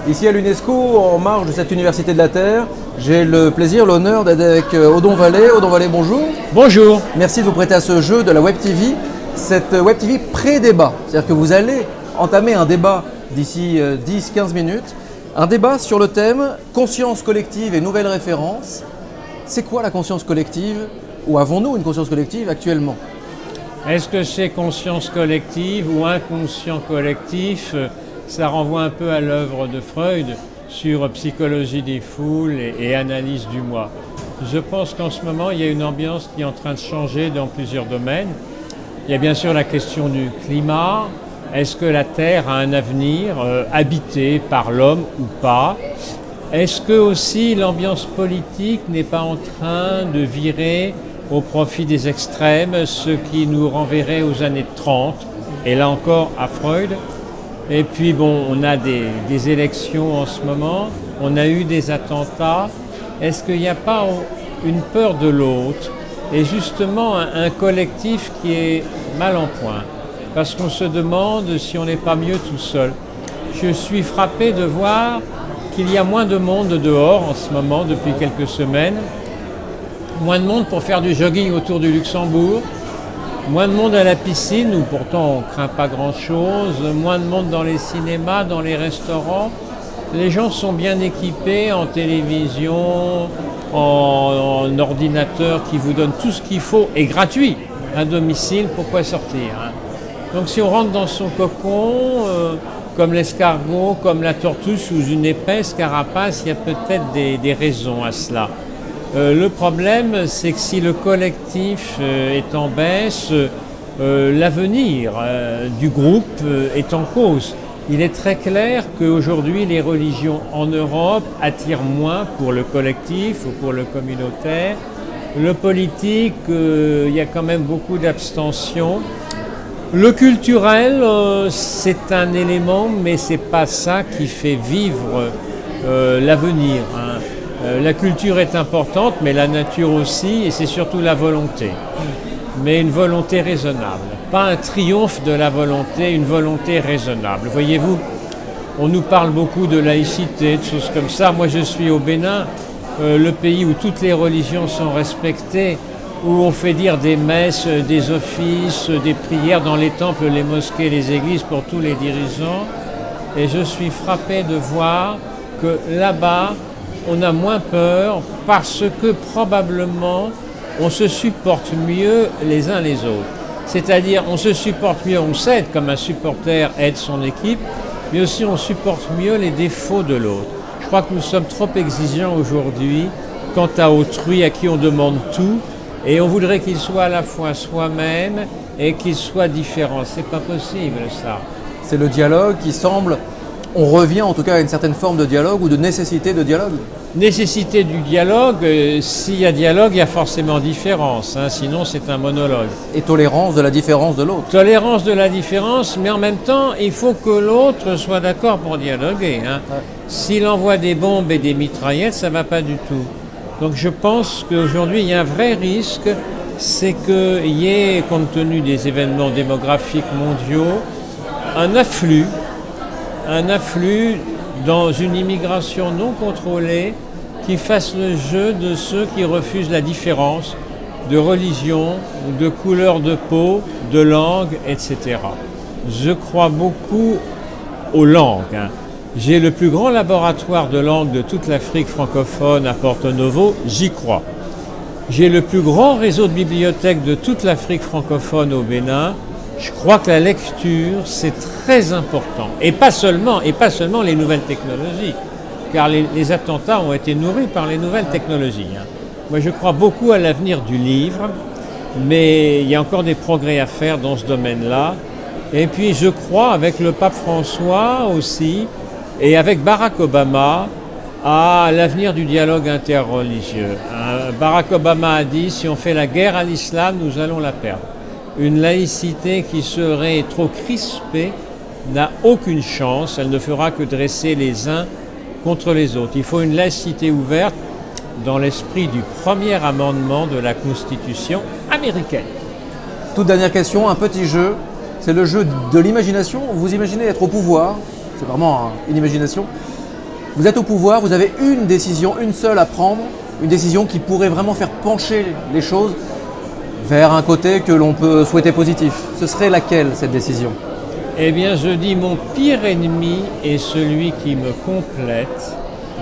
Ici à l'UNESCO, en marge de cette Université de la Terre, j'ai le plaisir, l'honneur d'être avec Odon Vallée. Odon Vallée, bonjour. Bonjour. Merci de vous prêter à ce jeu de la Web TV, cette Web TV pré-débat. C'est-à-dire que vous allez entamer un débat d'ici 10-15 minutes, un débat sur le thème conscience collective et nouvelles références. C'est quoi la conscience collective? Ou avons-nous une conscience collective actuellement? Est-ce que c'est conscience collective ou inconscient collectif? Ça renvoie un peu à l'œuvre de Freud sur psychologie des foules et analyse du moi. Je pense qu'en ce moment, il y a une ambiance qui est en train de changer dans plusieurs domaines. Il y a bien sûr la question du climat. Est-ce que la Terre a un avenir habité par l'homme ou pas? Est-ce que aussi l'ambiance politique n'est pas en train de virer au profit des extrêmes, ce qui nous renverrait aux années 30, et là encore à Freud? Et puis bon, on a des élections en ce moment, on a eu des attentats. Est-ce qu'il n'y a pas une peur de l'autre et justement un collectif qui est mal en point? Parce qu'on se demande si on n'est pas mieux tout seul. Je suis frappé de voir qu'il y a moins de monde dehors en ce moment depuis quelques semaines. Moins de monde pour faire du jogging autour du Luxembourg. Moins de monde à la piscine, où pourtant on ne craint pas grand-chose. Moins de monde dans les cinémas, dans les restaurants. Les gens sont bien équipés en télévision, en ordinateur qui vous donne tout ce qu'il faut et gratuit à domicile. Pourquoi sortir, hein? Donc si on rentre dans son cocon, comme l'escargot, comme la tortue sous une épaisse carapace, il y a peut-être des raisons à cela. Le problème, c'est que si le collectif est en baisse, l'avenir du groupe est en cause. Il est très clair qu'aujourd'hui, les religions en Europe attirent moins pour le collectif ou pour le communautaire. Le politique, il y a quand même beaucoup d'abstention. Le culturel, c'est un élément, mais ce n'est pas ça qui fait vivre l'avenir, hein. La culture est importante, mais la nature aussi, et c'est surtout la volonté. Mais une volonté raisonnable. Pas un triomphe de la volonté, une volonté raisonnable. Voyez-vous, on nous parle beaucoup de laïcité, de choses comme ça. Moi, je suis au Bénin, le pays où toutes les religions sont respectées, où on fait dire des messes, des offices, des prières dans les temples, les mosquées, les églises pour tous les dirigeants. Et je suis frappé de voir que là-bas, on a moins peur parce que probablement on se supporte mieux les uns les autres. C'est-à-dire on se supporte mieux, on s'aide comme un supporter aide son équipe, mais aussi on supporte mieux les défauts de l'autre. Je crois que nous sommes trop exigeants aujourd'hui quant à autrui à qui on demande tout et on voudrait qu'il soit à la fois soi-même et qu'il soit différent. C'est pas possible ça. C'est le dialogue qui semble... On revient en tout cas à une certaine forme de dialogue ou de nécessité de dialogue. Nécessité du dialogue, s'il y a dialogue, il y a forcément différence, hein, sinon c'est un monologue. Et tolérance de la différence de l'autre. Tolérance de la différence, mais en même temps, il faut que l'autre soit d'accord pour dialoguer, hein. Ouais. S'il envoie des bombes et des mitraillettes, ça ne va pas du tout. Donc je pense qu'aujourd'hui, il y a un vrai risque, c'est qu'il y ait, compte tenu des événements démographiques mondiaux, un afflux dans une immigration non contrôlée qui fasse le jeu de ceux qui refusent la différence de religion, de couleur de peau, de langue, etc. Je crois beaucoup aux langues, hein. J'ai le plus grand laboratoire de langue de toute l'Afrique francophone à Porto Novo, j'y crois. J'ai le plus grand réseau de bibliothèques de toute l'Afrique francophone au Bénin. Je crois que la lecture, c'est très important. Et pas seulement les nouvelles technologies, car les attentats ont été nourris par les nouvelles technologies, hein. Moi, je crois beaucoup à l'avenir du livre, mais il y a encore des progrès à faire dans ce domaine-là. Et puis, je crois, avec le pape François aussi, et avec Barack Obama, à l'avenir du dialogue interreligieux. Barack Obama a dit, si on fait la guerre à l'islam, nous allons la perdre. Une laïcité qui serait trop crispée n'a aucune chance, elle ne fera que dresser les uns contre les autres. Il faut une laïcité ouverte dans l'esprit du premier amendement de la Constitution américaine. Toute dernière question, un petit jeu, c'est le jeu de l'imagination. Vous imaginez être au pouvoir, c'est vraiment une imagination, Vous êtes au pouvoir, vous avez une décision, une seule à prendre, une décision qui pourrait vraiment faire pencher les choses vers un côté que l'on peut souhaiter positif. Ce serait laquelle, cette décision? Eh bien, je dis mon pire ennemi est celui qui me complète,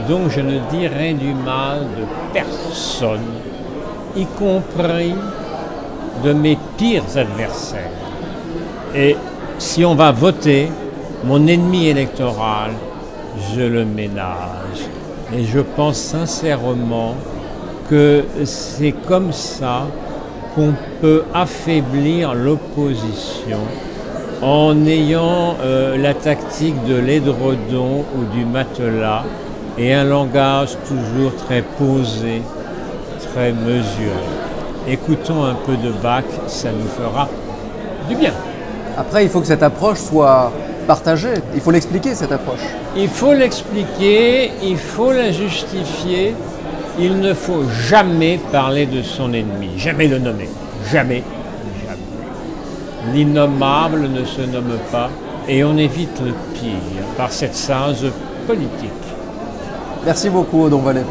donc je ne dirai du mal de personne, y compris de mes pires adversaires. Et si on va voter, mon ennemi électoral, je le ménage. Et je pense sincèrement que c'est comme ça qu'on peut affaiblir l'opposition en ayant la tactique de l'édredon ou du matelas et un langage toujours très posé, très mesuré. Écoutons un peu de Bach, ça nous fera du bien. Après, il faut que cette approche soit partagée. Il faut l'expliquer, cette approche. Il faut l'expliquer, il faut la justifier. Il ne faut jamais parler de son ennemi, jamais le nommer. Jamais, jamais. L'innommable ne se nomme pas et on évite le pire par cette sage politique. Merci beaucoup, Odon Vallée.